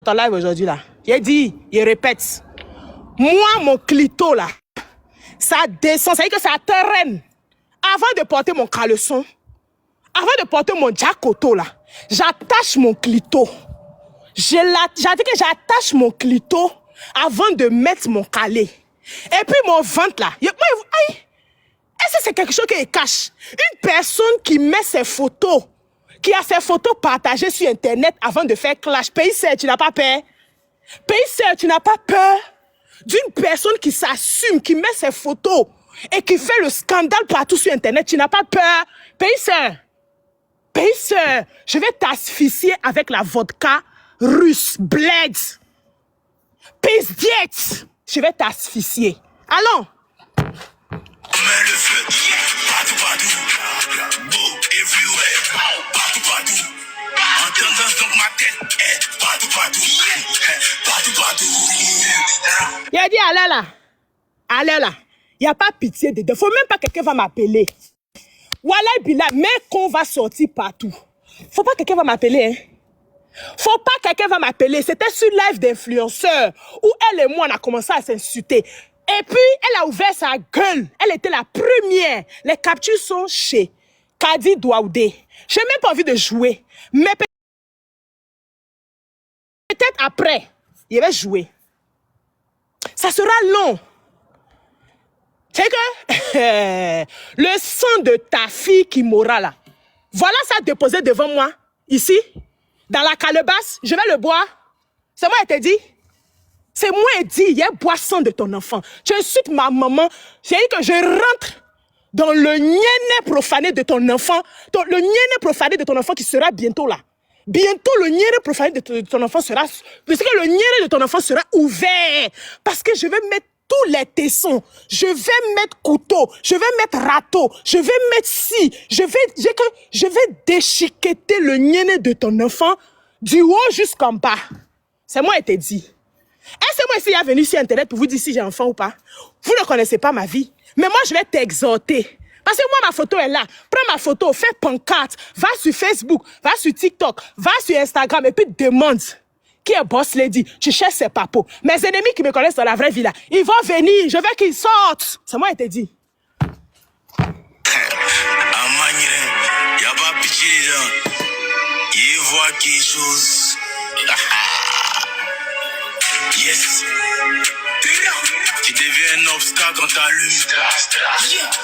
ton live aujourd'hui là. J'ai dit, il répète. Moi, mon clito là, ça descend, ça veut dire que ça traîne. Avant de porter mon caleçon, avant de porter mon jacoto là, j'attache mon clito. J'ai dit que j'attache mon clito avant de mettre mon calé. Et puis mon ventre là, est-ce que c'est quelque chose qui cache? Une personne qui met ses photos, qui a ses photos partagées sur Internet avant de faire clash. Pays, tu n'as pas peur? Pays, tu n'as pas peur d'une personne qui s'assume, qui met ses photos et qui fait le scandale partout sur Internet? Tu n'as pas peur? Pays, je vais t'asphyxier avec la vodka russe, bled. Pays, diète, je vais t'asphyxier. Allons. On met le feu, partout, partout, beau, everywhere, partout, partout, en tendance donc ma tête est partout, partout, partout, partout. Il a dit, allez là, il n'y a pas pitié dedans, faut même pas que quelqu'un va m'appeler. Voilà, Bila, mais qu'on va sortir partout. Faut pas que quelqu'un va m'appeler, hein. Faut pas que quelqu'un va m'appeler. C'était sur live d'influenceur où elle et moi, on a commencé à s'insulter. Et puis, elle a ouvert sa gueule. Elle était la première. Les captures sont chez Kadi Douaoudé. J'ai même pas envie de jouer. Mais peut-être après, il va jouer. Ça sera long. Tu sais que le sang de ta fille qui mourra là, voilà ça déposé devant moi, ici, dans la calebasse, je vais le boire. C'est moi qui t'ai dit. C'est moi qui dit, il y a boisson de ton enfant. Tu insultes ma maman. J'ai dit que je rentre dans le niéné profané de ton enfant. Le niéné profané de ton enfant qui sera bientôt là. Bientôt, le niéné profané de ton enfant sera... Parce que le niéné de ton enfant sera ouvert. Parce que je vais mettre tous les tessons. Je vais mettre couteau. Je vais mettre râteau. Je vais mettre scie. Je vais déchiqueter le niéné de ton enfant du haut jusqu'en bas. C'est moi qui t'ai dit. Est-ce que moi ici, il est venu sur Internet pour vous dire si j'ai enfant ou pas? Vous ne connaissez pas ma vie. Mais moi, je vais t'exhorter. Parce que moi, ma photo est là. Prends ma photo, fais pancarte, va sur Facebook, va sur TikTok, va sur Instagram et puis demande qui est Boss Lady. Tu cherches ses papos. Mes ennemis qui me connaissent dans la vraie vie là, ils vont venir. Je veux qu'ils sortent. C'est moi qui t'ai dit. À Maghreb, il n'y a pas pitié les gens. Ils voient quelque chose. Yes. Tu deviens un obstacle quand t'allumes.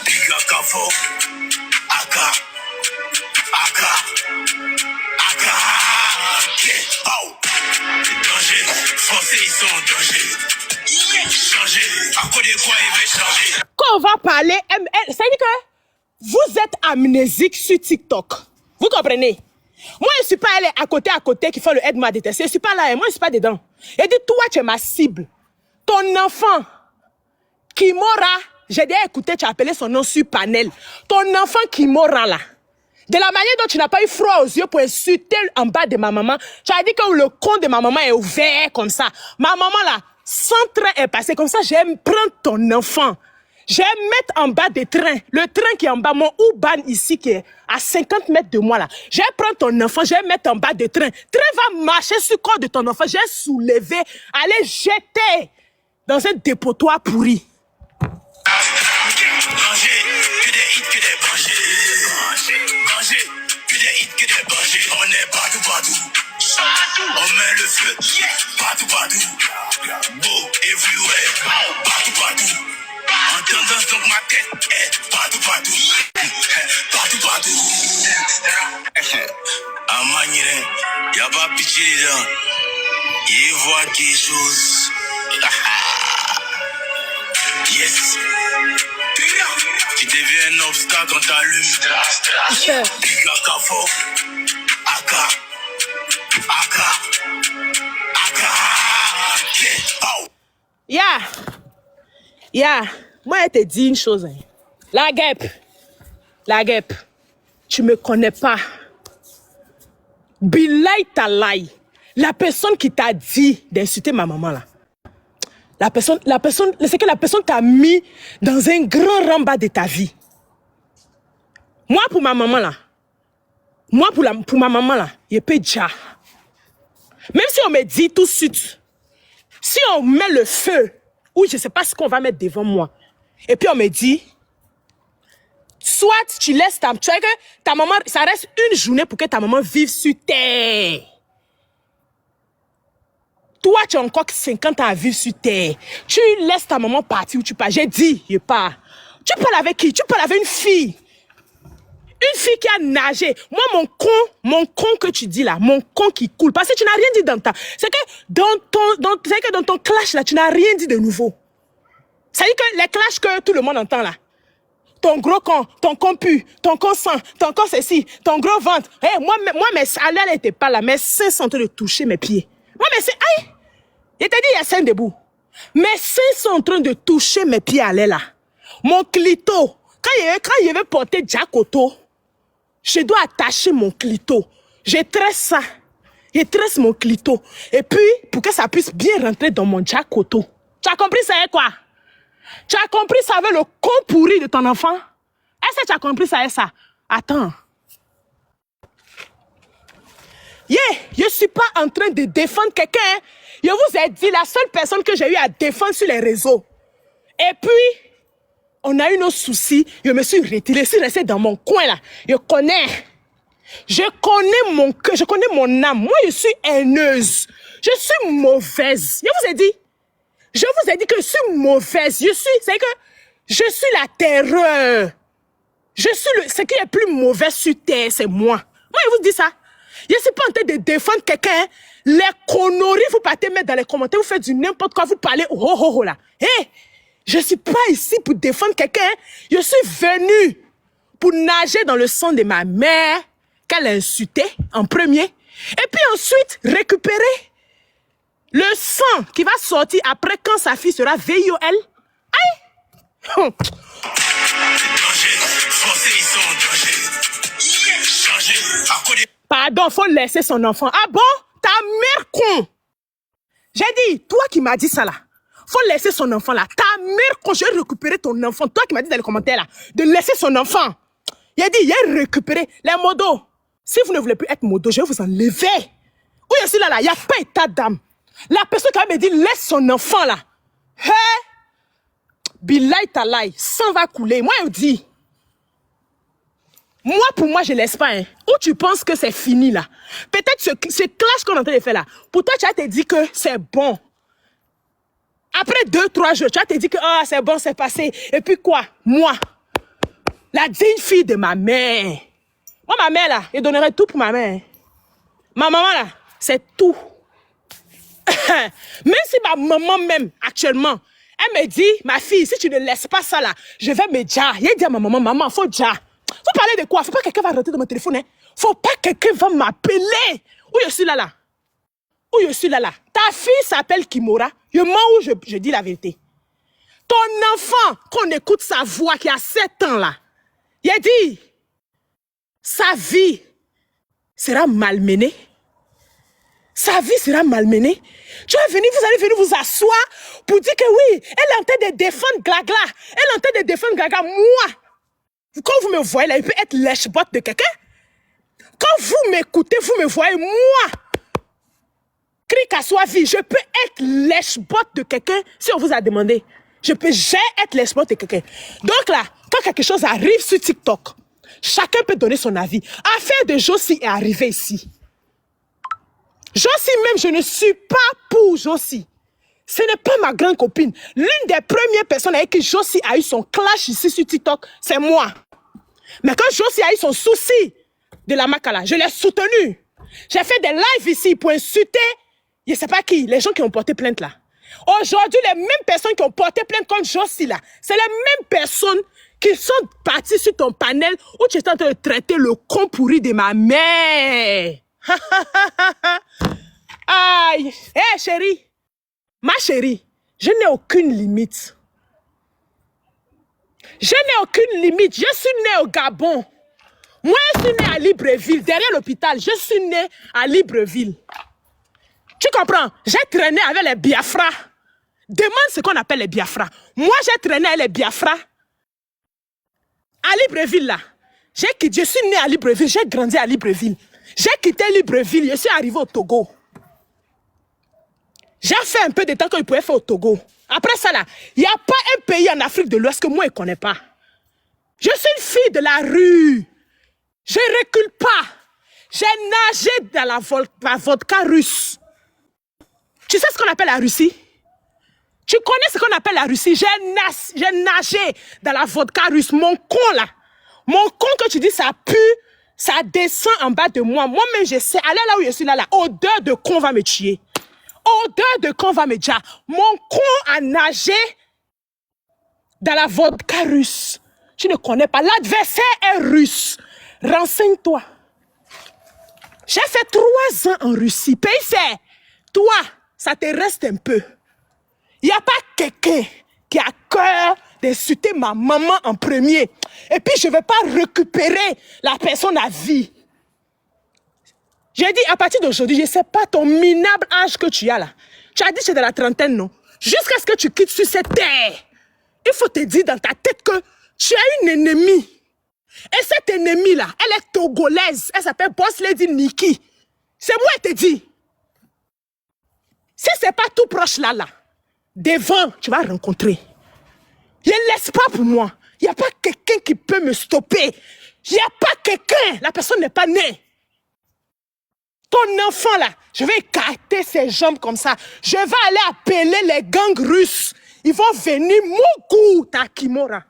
Biga Kafo. Aka. Oh. Danger. Français, ils sont en danger. Changer. À quoi de quoi ils veulent changer? Quand on va parler, ça veut dire que vous êtes amnésique sur TikTok. Vous comprenez? Moi, je ne suis pas allée à côté qui fait le aide-moi à détester. Je ne suis pas là, et moi, je ne suis pas dedans. Et dit, toi, tu es ma cible. Ton enfant, Kimora, j'ai déjà écouté, tu as appelé son nom sur panel. Ton enfant Kimora, là, de la manière dont tu n'as pas eu froid aux yeux pour insulter en bas de ma maman, tu as dit que le compte de ma maman est ouvert comme ça. Ma maman, là, son train est passé comme ça, j'aime prendre ton enfant. J'aime mettre en bas des trains, le train qui est en bas, mon Ouban ici qui est à 50 mètres de moi là. Je vais prendre ton enfant, je vais mettre en bas des trains. Train va marcher sur le corps de ton enfant, je vais soulever, aller jeter dans un dépotoir pourri. Manger, que des hits, que des bangers. Manger, que des hits, que des bangers. On est partout, partout. On met le feu, partout, partout. Beau, everywhere, partout, partout. En tendance donc ma tête est partout, partout. Partout, partout. À Maghreb, il n'y a pas pitié les gens. Ils voient quelque chose. Yes. Tu deviens un obstacle quand t'allumes. Biga Kafo. Aka. Oh. Yeah. Moi, je te dis une chose. Hein. La guêpe, tu me connais pas. Billahi talaï. La personne qui t'a dit d'insulter ma maman là. La personne, c'est que la personne t'a mis dans un grand rembat de ta vie. Moi, pour ma maman là, je peux dire. Même si on me dit tout de suite, si on met le feu, ou je ne sais pas ce qu'on va mettre devant moi, et puis on me dit, soit tu laisses tu vois que ta maman, ça reste une journée pour que ta maman vive sur terre. Toi, tu as encore 50 ans à vivre sur terre. Tu laisses ta maman partir ou tu pars. J'ai dit, je pars. Tu parles avec qui? Tu parles avec une fille. Une fille qui a nagé. Moi, mon con que tu dis là, mon con qui coule. Parce que tu n'as rien dit dans ta... C'est que dans ton clash là, tu n'as rien dit de nouveau. C'est-à-dire que les clashs que tout le monde entend là. Ton gros con, ton con pu, ton con sang, ton con ceci, ton gros ventre. Hey, moi, mes allées n'étaient pas là. Mes seins sont en train de toucher mes pieds. Moi, mes seins... Aïe! Il t'a dit, il y a seins debout. Mes seins sont en train de toucher mes pieds à l'aile là. Mon clito. Quand il veut porter Jacoto, je dois attacher mon clito. Je tresse ça. Je tresse mon clito. Et puis, pour que ça puisse bien rentrer dans mon Jacoto. Tu as compris ça est quoi? Tu as compris ça avec le con pourri de ton enfant? Est-ce que tu as compris ça est ça? Attends. Yeah, je ne suis pas en train de défendre quelqu'un. Je vous ai dit, la seule personne que j'ai eu à défendre sur les réseaux. Et puis, on a eu nos soucis. Je me suis retirée, je suis restée dans mon coin là. Je connais mon âme. Moi, je suis haineuse. Je suis mauvaise. Je vous ai dit que je suis mauvaise. C'est que je suis la terreur. Ce qui est plus mauvais sur terre, c'est moi. Moi, je vous dis ça. Je ne suis pas en train de défendre quelqu'un. Les conneries, vous partez mettre dans les commentaires, vous faites du n'importe quoi, vous parlez là. Hé, je ne suis pas ici pour défendre quelqu'un. Je suis venue pour nager dans le sang de ma mère, qu'elle a insulté en premier. Et puis ensuite, récupérer le sang qui va sortir après quand sa fille sera VIOL. Aïe! Pardon, faut laisser son enfant. Ah bon? Ta mère con! J'ai dit, toi qui m'as dit ça là, faut laisser son enfant là. Ta mère con, je vais récupérer ton enfant. Toi qui m'as dit dans les commentaires là, de laisser son enfant. Il a dit, il a récupéré les modos. Si vous ne voulez plus être modo, je vais vous enlever. Oui, je suis là, il n'y a pas état d'âme. La personne qui m'a dit, laisse son enfant là. Hé? Billahi talaï, sang va couler. Moi, je dis. Moi, pour moi, je ne laisse pas. Hein. Où tu penses que c'est fini, là? Peut-être ce clash qu'on est en train de faire, là. Pour toi, tu as te dit que c'est bon. Après 2-3 jours, tu as te dit que c'est bon, c'est passé. Et puis quoi? Moi, la digne fille de ma mère. Moi, ma mère, là, je donnerais tout pour ma mère. Ma maman, là, c'est tout. Même si ma maman, même, actuellement, elle me dit, ma fille, si tu ne laisses pas ça, là, je vais me dire. Il dit à ma maman, maman, faut dire. Faut parler de quoi? Faut pas que quelqu'un va rentrer dans mon téléphone. Hein? Faut pas que quelqu'un va m'appeler. Où je suis là, là? Où je suis là, là? Ta fille s'appelle Kimora. Je mens où je dis la vérité. Ton enfant, qu'on écoute sa voix qui a 7 ans, là, il a dit, sa vie sera malmenée. Sa vie sera malmenée. Vous allez venir vous asseoir pour dire que oui, elle est en train de défendre Glagla. Elle est en train de défendre Glagla. Moi, quand vous me voyez là, il peut être lèche-botte de quelqu'un. Quand vous m'écoutez, vous me voyez, moi, cric à soi vie, je peux être lèche-botte de quelqu'un si on vous a demandé. J'ai être lèche-botte de quelqu'un. Donc là, quand quelque chose arrive sur TikTok, chacun peut donner son avis. Affaire de Josie est arrivée ici. Josie même, je ne suis pas pour Josie. Ce n'est pas ma grande copine. L'une des premières personnes avec qui Josie a eu son clash ici sur TikTok, c'est moi. Mais quand Josie a eu son souci de la Makala, je l'ai soutenu. J'ai fait des lives ici pour insulter, je ne sais pas qui, les gens qui ont porté plainte là. Aujourd'hui, les mêmes personnes qui ont porté plainte contre Josie là, c'est les mêmes personnes qui sont parties sur ton panel où tu étais en train de traiter le con pourri de ma mère. Aïe. Hé chérie, ma chérie, je n'ai aucune limite. Je n'ai aucune limite. Je suis née au Gabon. Moi, je suis née à Libreville, derrière l'hôpital. Je suis née à Libreville. Tu comprends? J'ai traîné avec les Biafra. Demande ce qu'on appelle les Biafra. Moi, j'ai traîné avec les Biafra. À Libreville, là. Je suis née à Libreville. J'ai grandi à Libreville. J'ai quitté Libreville. Je suis arrivé au Togo. J'ai fait un peu de temps qu'il pouvait faire au Togo. Après ça, là, il n'y a pas un pays en Afrique de l'Ouest que moi, je ne connais pas. Je suis une fille de la rue. Je ne recule pas. J'ai nagé dans la vodka russe. Tu sais ce qu'on appelle la Russie? Tu connais ce qu'on appelle la Russie? J'ai nagé dans la vodka russe. Mon con, là. Mon con que tu dis, ça pue, ça descend en bas de moi. Moi-même, je sais. Aller là où je suis, là, odeur de con va me tuer. Odeur de con va me dire. Mon con a nagé dans la vodka russe. Tu ne connais pas. L'adversaire est russe. Renseigne-toi. J'ai fait 3 ans en Russie. Pays c'est. Toi, ça te reste un peu. Il n'y a pas quelqu'un qui a cœur d'insulter ma maman en premier. Et puis, je ne vais pas récupérer la personne à vie. J'ai dit, à partir d'aujourd'hui, je ne sais pas ton minable âge que tu as là. Tu as dit que tu es dans la trentaine, non? Jusqu'à ce que tu quittes sur cette terre. Il faut te dire dans ta tête que tu as une ennemie. Et cette ennemie-là, elle est togolaise. Elle s'appelle Boss Lady Nikki. C'est moi qui te dis. Si ce n'est pas tout proche là, devant, tu vas rencontrer. Je ne laisse pas pour moi. Il n'y a pas quelqu'un qui peut me stopper. Il n'y a pas quelqu'un. La personne n'est pas née. Ton enfant là, je vais écarter ses jambes comme ça. Je vais aller appeler les gangs russes. Ils vont venir Mougou Takimora.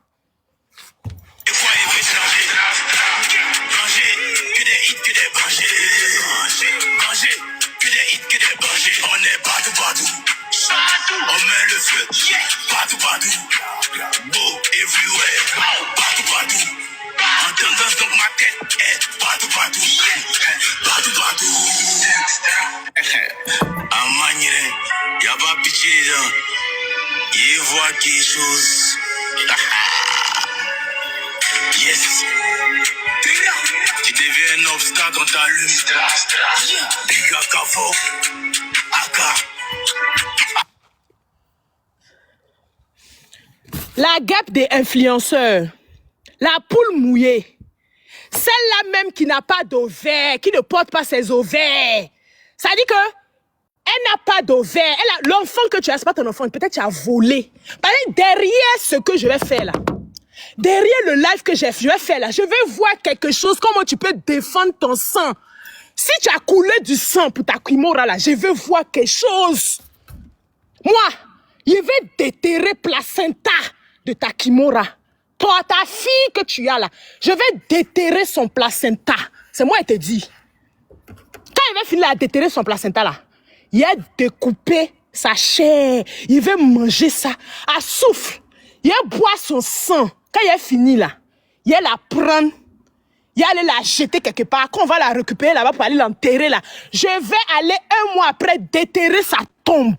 On est partout. On met le feu, partout. Beau, everywhere, partout. En tendance, donc ma tête est partout. Partout. En manière, y'a pas pitié dedans. Il voit quelque chose. Yes. Tu deviens un obstacle quand t'allumes. Biga Kafo. Aka. La guêpe des influenceurs, la poule mouillée, celle-là même qui n'a pas d'ovaire, qui ne porte pas ses ovaires. Ça dit que elle n'a pas d'ovaire. L'enfant que tu as, c'est pas ton enfant, peut-être tu as volé. Parce que derrière ce que je vais faire là, derrière le live que je vais faire là, je vais voir quelque chose, comment tu peux défendre ton sang. Si tu as coulé du sang pour ta Kimora là, je vais voir quelque chose. Moi, je vais déterrer placenta de ta Kimora. Toi, ta fille que tu as là, je vais déterrer son placenta. C'est moi qui te dis. Quand il va finir à déterrer son placenta là, il a découpé sa chair. Il va manger ça à souffle. Il va boire son sang. Quand il a fini là, il va la prendre. Il va aller la jeter quelque part. Quand on va la récupérer là-bas pour aller l'enterrer là, je vais aller 1 mois après déterrer sa tombe.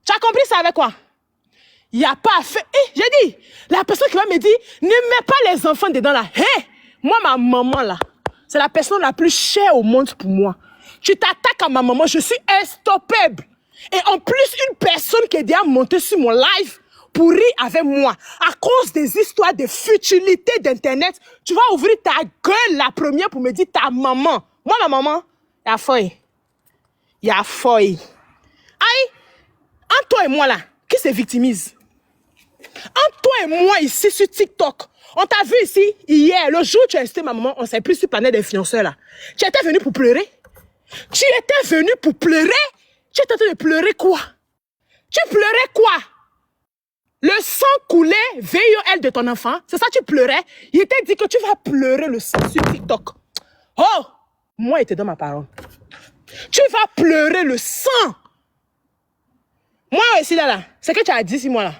Tu as compris ça avec quoi? Il n'y a pas à faire. J'ai dit, la personne qui va me dire, ne mets pas les enfants dedans là. Moi, ma maman là, c'est la personne la plus chère au monde pour moi. Tu t'attaques à ma maman, je suis instoppable. Et en plus, une personne qui est déjà montée sur mon live pour rire avec moi, à cause des histoires de futilité d'Internet, tu vas ouvrir ta gueule la première pour me dire ta maman. Moi, ma maman, il y a feuille. Il y a feuille. Aïe, entre toi et moi là, qui se victimise? Entre toi et moi ici sur TikTok, on t'a vu ici hier, le jour où tu as incité ma maman, on ne sait plus sur planète d'influenceurs là. Tu étais venu pour pleurer? Tu étais venu pour pleurer? Tu étais en train de pleurer quoi? Tu pleurais quoi? Le sang coulait VIOL de ton enfant, c'est ça tu pleurais? Il t'a dit que tu vas pleurer le sang sur TikTok. Oh, moi, il te donne ma parole. Tu vas pleurer le sang. Moi aussi là, c'est que tu as dit si moi là.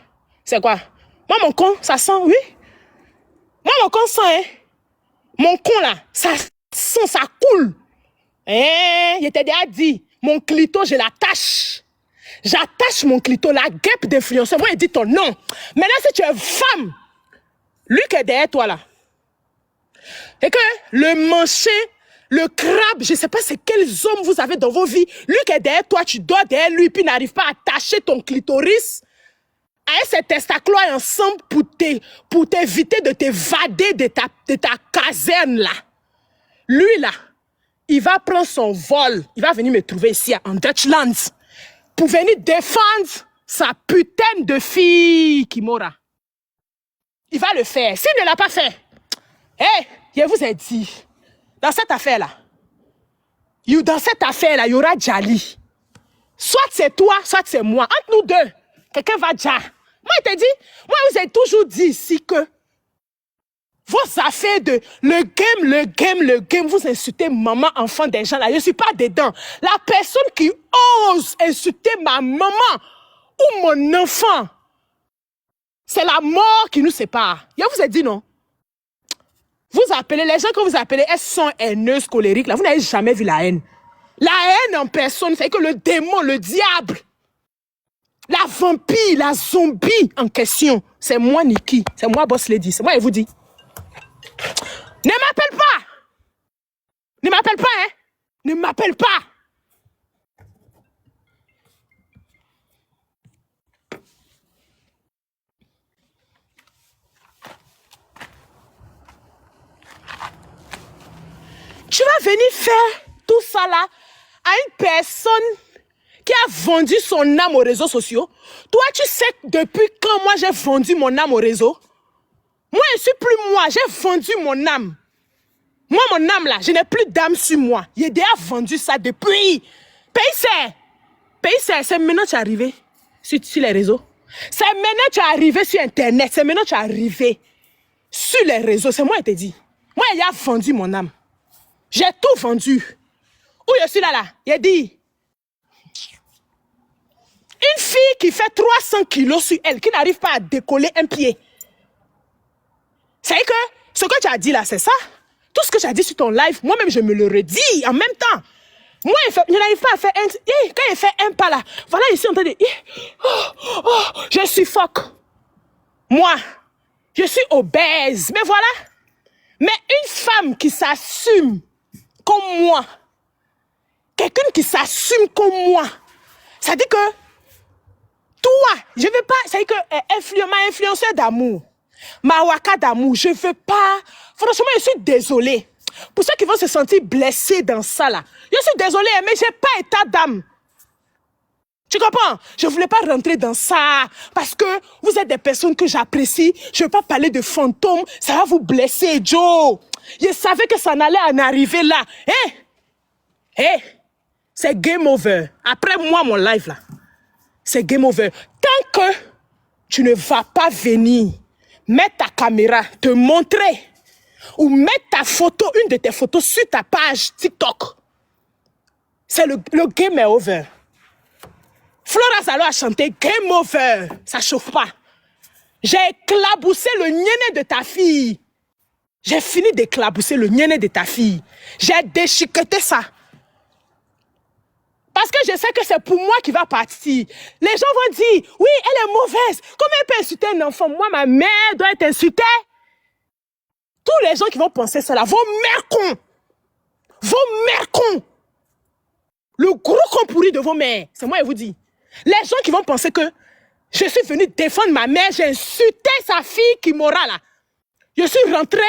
C'est quoi? Moi, mon con, ça sent, oui? Moi, mon con sent, hein? Mon con là, ça sent, ça coule. Je t'ai déjà dit, mon clito, je l'attache. J'attache mon clito, la guêpe d'influenceur. Moi, il dit ton nom. Maintenant, si tu es femme, lui qui est derrière toi là, et que le manché, le crabe, je ne sais pas c'est quels hommes vous avez dans vos vies, lui qui est derrière toi, tu dors derrière lui, puis n'arrive pas à attacher ton clitoris avec ses testacules ensemble pour t'éviter de t'évader de ta caserne là. Lui là, il va prendre son vol, il va venir me trouver ici en Dutchland. pour venir défendre sa putain de fille Kimora. Il va le faire. S'il ne l'a pas fait, je vous ai dit, dans cette affaire-là, il y aura Djali. Soit c'est toi, soit c'est moi. Entre nous deux, quelqu'un va déjà. Moi, je te dis, moi, je vous ai toujours dit ici que vos affaires de le game, vous insultez maman, enfant des gens là. Je ne suis pas dedans. La personne qui ose insulter ma maman ou mon enfant, c'est la mort qui nous sépare. Je vous ai dit non. Vous appelez, les gens que vous appelez, elles sont haineuses, colériques. Là. Vous n'avez jamais vu la haine. La haine en personne, c'est que le démon, le diable, la vampire, la zombie en question, c'est moi, Nikki. C'est moi, Boss Lady. C'est moi, je vous dis. Ne m'appelle pas. Ne m'appelle pas, hein. Ne m'appelle pas. Tu vas venir faire tout ça là à une personne qui a vendu son âme aux réseaux sociaux. Toi, tu sais depuis quand moi j'ai vendu mon âme aux réseaux? Moi, je ne suis plus moi. J'ai vendu mon âme. Moi, mon âme là, je n'ai plus d'âme sur moi. J'ai déjà vendu ça depuis. C'est maintenant que tu es arrivé sur les réseaux. C'est maintenant que tu es arrivé sur Internet. C'est maintenant que tu es arrivé sur les réseaux. C'est moi qui t'ai dit. Moi, j'ai vendu mon âme. J'ai tout vendu. Où je suis là? Il dit, une fille qui fait 300 kilos sur elle, qui n'arrive pas à décoller un pied. C'est que ce que tu as dit là, c'est ça? Tout ce que tu as dit sur ton live, moi-même, je me le redis en même temps. Moi, je n'arrive pas à faire un... Quand il fait un pas là, voilà, ici, on entend des... je suffoque. Moi, je suis obèse. Mais voilà. Mais une femme qui s'assume comme moi, quelqu'un qui s'assume comme moi, ça dit que toi, je ne veux pas, ça dit que ma influenceur d'amour, ma waka d'amour, je ne veux pas, franchement, je suis désolée. Pour ceux qui vont se sentir blessés dans ça là, je suis désolée, mais je n'ai pas état d'âme. Tu comprends? Je ne voulais pas rentrer dans ça parce que vous êtes des personnes que j'apprécie. Je ne veux pas parler de fantômes, ça va vous blesser, Joe. Je savais que ça n'allait en arriver là. C'est game over. Après moi, mon live là, c'est game over. Tant que tu ne vas pas venir mettre ta caméra, te montrer ou mettre ta photo, une de tes photos sur ta page TikTok, c'est le game est over. Flora Zalo a chanté game over. Ça chauffe pas. J'ai éclaboussé le niainé de ta fille. J'ai fini d'éclabousser le niainé de ta fille. J'ai déchiqueté ça. Parce que je sais que c'est pour moi qui va partir. Les gens vont dire, oui, elle est mauvaise. Comment elle peut insulter un enfant? Moi, ma mère doit être insultée. Tous les gens qui vont penser cela, vos mères cons. Vos mères cons. Le gros con pourri de vos mères. C'est moi, je vous dis. Les gens qui vont penser que je suis venu défendre ma mère, j'ai insulté sa fille qui m'aura là. Je suis rentré,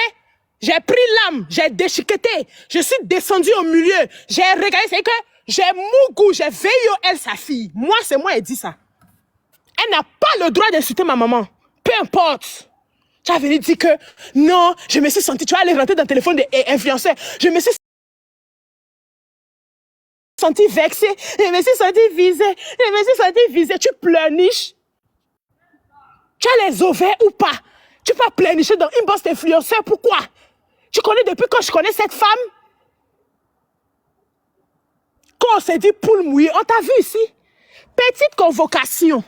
j'ai pris l'âme, j'ai déchiqueté, je suis descendu au milieu, j'ai regardé, c'est que j'ai mon goût, j'ai veillé elle, sa fille. Moi, c'est moi, elle dit ça. Elle n'a pas le droit d'insulter ma maman. Peu importe. Tu as venu dire que non, je me suis senti, tu vas aller rentrer dans le téléphone des influenceurs. Je me suis senti vexée, je me suis senti visée, je me suis senti visée. Tu pleurniches. Tu as les ovaires ou pas? Tu peux pleurnicher dans une bosse d'influenceur. Pourquoi? Tu connais depuis quand je connais cette femme? Quand on s'est dit poule mouillée, on t'a vu ici? Petite convocation.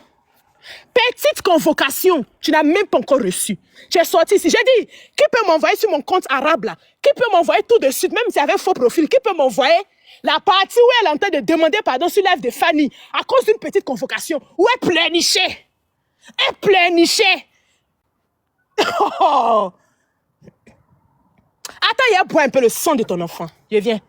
Petite convocation. Tu n'as même pas encore reçu. J'ai sorti ici. J'ai dit, qui peut m'envoyer sur mon compte arabe là? Qui peut m'envoyer tout de suite, même si avec faux profil? Qui peut m'envoyer la partie où elle est en train de demander pardon sur l'œuvre de Fanny à cause d'une petite convocation? Où elle pleurnichait? Elle pleurnichait. Oh. Attends, il y a boire un peu le sang de ton enfant. Je viens.